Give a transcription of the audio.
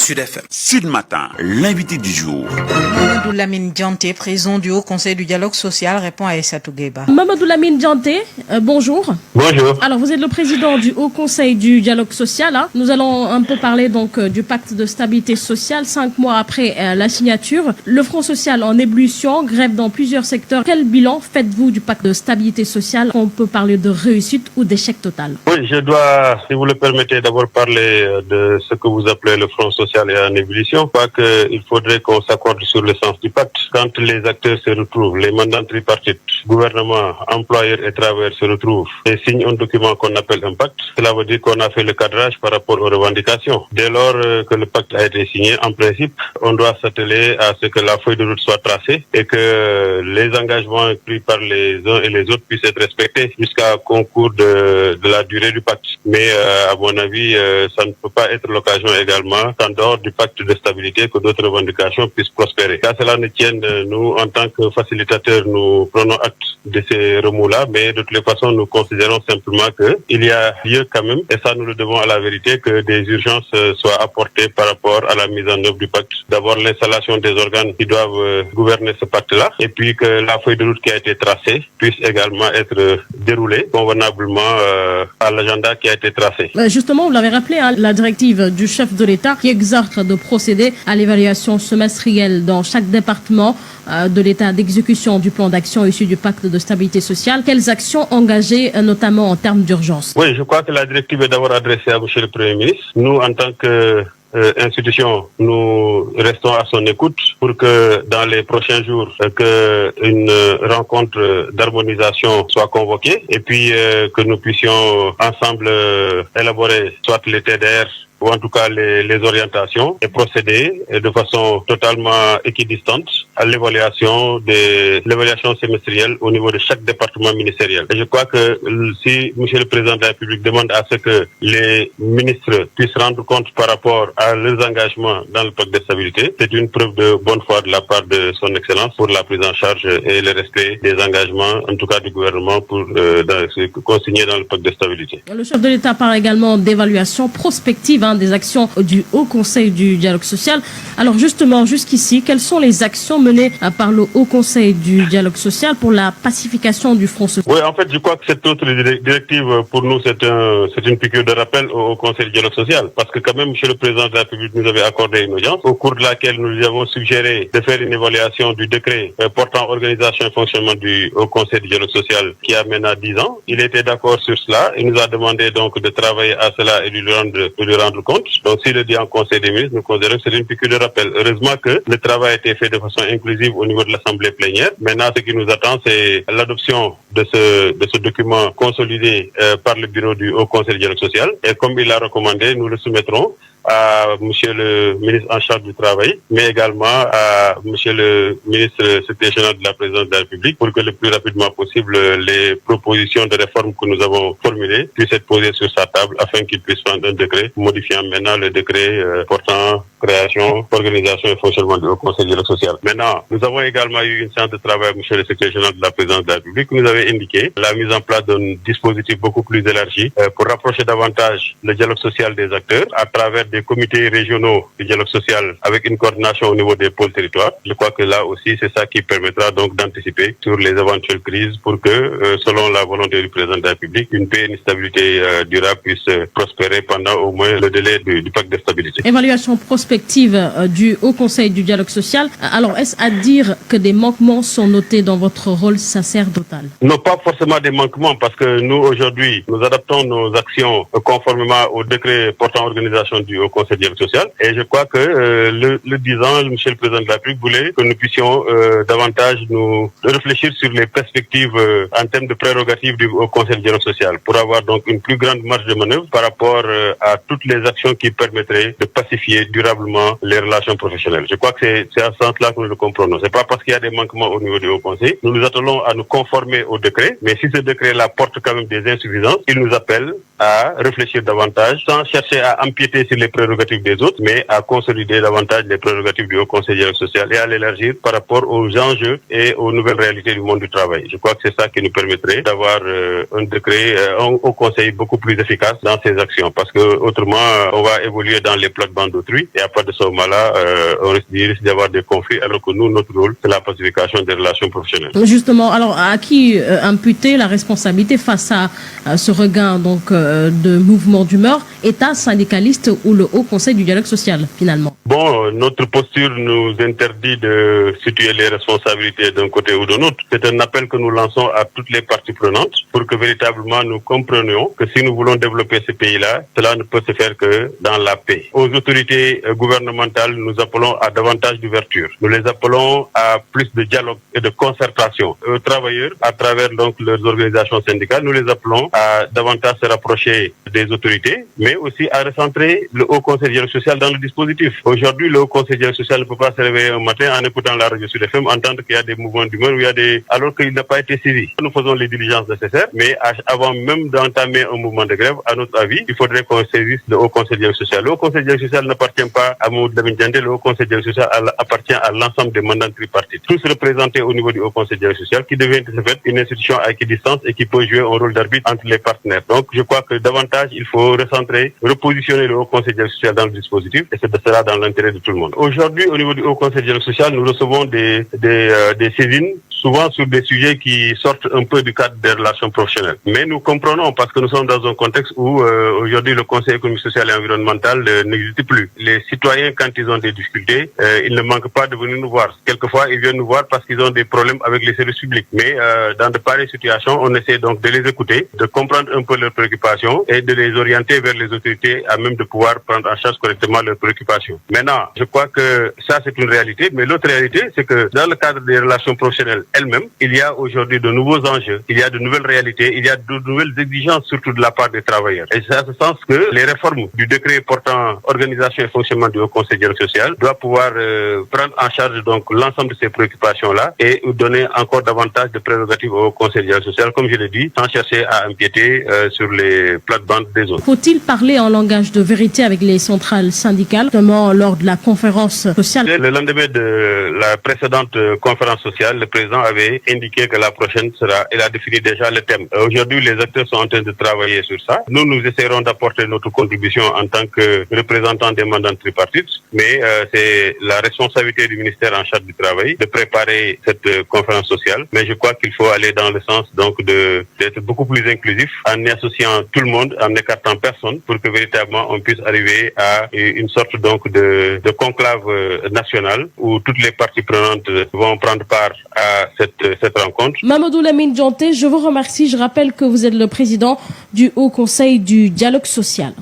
Sud FM. Sud Matin, l'invité du jour. Mamadou Lamine Dianté, président du Haut Conseil du dialogue social, répond à Aïssatou Gueba. Mamadou Lamine Dianté, bonjour. Bonjour. Alors, vous êtes le président du Haut Conseil du dialogue social. Hein. Nous allons un peu parler donc du pacte de stabilité sociale. 5 mois après la signature, le Front social en ébullition, grève dans plusieurs secteurs. Quel bilan faites-vous du pacte de stabilité sociale? On peut parler de réussite ou d'échec total? Oui, je dois, si vous le permettez, d'abord parler de ce que vous appelez le Front social est en ébullition. Je crois qu'il faudrait qu'on s'accorde sur le sens du pacte. Quand les acteurs se retrouvent, les mandants tripartites, gouvernement, employeurs et travailleurs se retrouvent et signent un document qu'on appelle un pacte, cela veut dire qu'on a fait le cadrage par rapport aux revendications. Dès lors que le pacte a été signé, en principe, on doit s'atteler à ce que la feuille de route soit tracée et que les engagements pris par les uns et les autres puissent être respectés jusqu'à concours de la durée du pacte. Mais à mon avis, ça ne peut pas être l'occasion également, en dehors du pacte de stabilité, que d'autres revendications puissent prospérer. Qu'à cela ne tienne, nous, en tant que facilitateurs, nous prenons acte de ces remous-là, mais de toutes les façons, nous considérons simplement qu'il y a lieu quand même, et ça nous le devons à la vérité, que des urgences soient apportées par rapport à la mise en œuvre du pacte. D'abord, l'installation des organes qui doivent gouverner ce pacte-là, et puis que la feuille de route qui a été tracée puisse également être déroulée convenablement à l'agenda qui a été tracé. Justement, vous l'avez rappelé, hein, la directive du chef de l'État qui exhorte de procéder à l'évaluation semestrielle dans chaque département de l'état d'exécution du plan d'action issu du pacte de stabilité sociale. Quelles actions engagées, notamment en termes d'urgence? Oui, je crois que la directive est d'abord adressée à M. le Premier ministre. Nous, en tant que institution, nous restons à son écoute pour que dans les prochains jours, une rencontre d'harmonisation soit convoquée et puis que nous puissions ensemble élaborer soit les TDR ou en tout cas les orientations et procéder de façon totalement équidistante à l'évaluation semestrielle au niveau de chaque département ministériel. Et je crois que si M. le Président de la République demande à ce que les ministres puissent rendre compte par rapport à leurs engagements dans le pacte de stabilité, c'est une preuve de bonne foi de la part de son Excellence pour la prise en charge et le respect des engagements, en tout cas du gouvernement, pour consigner dans le pacte de stabilité. Le chef de l'État parle également d'évaluation prospective des actions du Haut Conseil du dialogue social. Alors justement, jusqu'ici, quelles sont les actions menées par le Haut Conseil du dialogue social pour la pacification du Front social? Oui, en fait, je crois que cette autre directive, pour nous, c'est une piqûre de rappel au Conseil du dialogue social. Parce que quand même, M. le Président de la République nous avait accordé une audience, au cours de laquelle nous lui avons suggéré de faire une évaluation du décret portant organisation et fonctionnement du Haut Conseil du dialogue social qui a maintenant 10 ans. Il était d'accord sur cela. Il nous a demandé donc de travailler à cela et de lui rendre compte. Donc, s'il le dit en Conseil des ministres, nous considérons que c'est une piqûre de rappel. Heureusement que le travail a été fait de façon inclusive au niveau de l'Assemblée plénière. Maintenant, ce qui nous attend, c'est l'adoption de ce document consolidé par le bureau du Haut Conseil du dialogue social. Et comme il l'a recommandé, nous le soumettrons à Monsieur le ministre en charge du travail, mais également à Monsieur le ministre secrétaire général de la présidence de la République pour que le plus rapidement possible les propositions de réforme que nous avons formulées puissent être posées sur sa table afin qu'il puisse prendre un décret modifiant maintenant le décret portant création, organisation et fonctionnement du Haut Conseil du dialogue social. Maintenant, nous avons également eu une séance de travail avec Monsieur le secrétaire général de la présidence de la République qui nous avait indiqué la mise en place d'un dispositif beaucoup plus élargi pour rapprocher davantage le dialogue social des acteurs à travers des comités régionaux du dialogue social avec une coordination au niveau des pôles territoires. Je crois que là aussi, c'est ça qui permettra donc d'anticiper sur les éventuelles crises pour que, selon la volonté du président de la République, une paix et une stabilité durable puissent prospérer pendant au moins le délai du pacte de stabilité. Évaluation prospective du Haut Conseil du dialogue social. Alors, est-ce à dire que des manquements sont notés dans votre rôle sacerdotal? Non, pas forcément des manquements, parce que nous, aujourd'hui, nous adaptons nos actions conformément au décret portant organisation du Haut Conseil du dialogue social. Et je crois que le 10 ans, M. le Président de la République voulait que nous puissions davantage nous réfléchir sur les perspectives en termes de prérogatives du Haut Conseil du dialogue social pour avoir donc une plus grande marge de manœuvre par rapport à toutes les actions qui permettraient de pacifier durablement les relations professionnelles. Je crois que c'est à ce sens-là que nous le comprenons. C'est pas parce qu'il y a des manquements au niveau du Haut Conseil. Nous nous attelons à nous conformer au décret, mais si ce décret-là porte quand même des insuffisances, il nous appelle à réfléchir davantage sans chercher à empiéter sur les prérogatives des autres, mais à consolider davantage les prérogatives du Haut Conseil du dialogue social et à l'élargir par rapport aux enjeux et aux nouvelles réalités du monde du travail. Je crois que c'est ça qui nous permettrait d'avoir un décret, un Haut Conseil beaucoup plus efficace dans ses actions, parce que autrement, on va évoluer dans les plates-bandes d'autrui et après pas de ce moment-là, il risque d'y avoir des conflits, alors que nous, notre rôle, c'est la pacification des relations professionnelles. Justement, alors à qui imputer la responsabilité face à ce regain donc de mouvement d'humeur, État, syndicaliste ou le Haut Conseil du dialogue social, finalement? Bon, notre posture nous interdit de situer les responsabilités d'un côté ou de l'autre. C'est un appel que nous lançons à toutes les parties prenantes pour que véritablement nous comprenions que si nous voulons développer ce pays-là, cela ne peut se faire que dans la paix. Aux autorités gouvernementales, nous appelons à davantage d'ouverture. Nous les appelons à plus de dialogue et de concertation. Aux travailleurs, à travers donc leurs organisations syndicales, nous les appelons à davantage se rapprocher des autorités, mais aussi à recentrer le Haut Conseil du dialogue social dans le dispositif. Aujourd'hui, le Haut Conseil du dialogue social ne peut pas se réveiller un matin en écoutant la radio Sud FM, entendre qu'il y a des mouvements d'humeur, alors qu'il n'a pas été saisi. Nous faisons les diligences nécessaires, mais avant même d'entamer un mouvement de grève, à notre avis, il faudrait qu'on saisisse le Haut Conseil du dialogue social. Le Haut Conseil du dialogue social n'appartient pas à Mamoudou Lamine Dianté, le Haut Conseil du dialogue social appartient à l'ensemble des mandats tripartites. Tous représentés au niveau du Haut Conseil du dialogue social, qui devient de ce fait une institution à équidistance et qui peut jouer un rôle d'arbitre entre les partenaires. Donc, je crois que davantage, il faut recentrer, repositionner le Haut Conseil du dialogue social dans le dispositif, et c'est de cela dans l'intérêt de tout le monde. Aujourd'hui, au niveau du Haut Conseil du dialogue social, nous recevons des saisines, souvent sur des sujets qui sortent un peu du cadre des relations professionnelles. Mais nous comprenons, parce que nous sommes dans un contexte où aujourd'hui le Conseil économique, social et environnemental n'existe plus. Les citoyens, quand ils ont des difficultés, ils ne manquent pas de venir nous voir. Quelquefois, ils viennent nous voir parce qu'ils ont des problèmes avec les services publics. Mais dans de pareilles situations, on essaie donc de les écouter, de comprendre un peu leurs préoccupations et de les orienter vers les autorités à même de pouvoir prendre en charge correctement leurs préoccupations. Maintenant, je crois que ça, c'est une réalité. Mais l'autre réalité, c'est que dans le cadre des relations professionnelles elles-mêmes, il y a aujourd'hui de nouveaux enjeux, il y a de nouvelles réalités, il y a de nouvelles exigences, surtout de la part des travailleurs. Et c'est à ce sens que les réformes du décret portant organisation et fonctionnement du Haut Conseil du dialogue social doivent pouvoir prendre en charge donc l'ensemble de ces préoccupations-là et donner encore davantage de prérogatives au Haut Conseil du dialogue social, comme je l'ai dit, sans chercher à empiéter sur les plates-bandes des autres. Faut-il parler en langage de vérité avec les centrales syndicales, notamment lors de la conférence sociale? Le lendemain de la précédente conférence sociale, le président avait indiqué que la prochaine sera, il a défini déjà le thème. Aujourd'hui, les acteurs sont en train de travailler sur ça. Nous essaierons d'apporter notre contribution en tant que représentants des mandats tripartites, mais c'est la responsabilité du ministère en charge du travail de préparer cette conférence sociale. Mais je crois qu'il faut aller dans le sens donc d'être beaucoup plus inclusif en associant tout le monde, en n'écartant personne, pour que véritablement on puisse arriver à une sorte donc de conclave national où toutes les parties prenantes vont prendre part à cette rencontre. Mamoudou Lamine Dianté, je vous remercie. Je rappelle que vous êtes le président du Haut Conseil du dialogue social.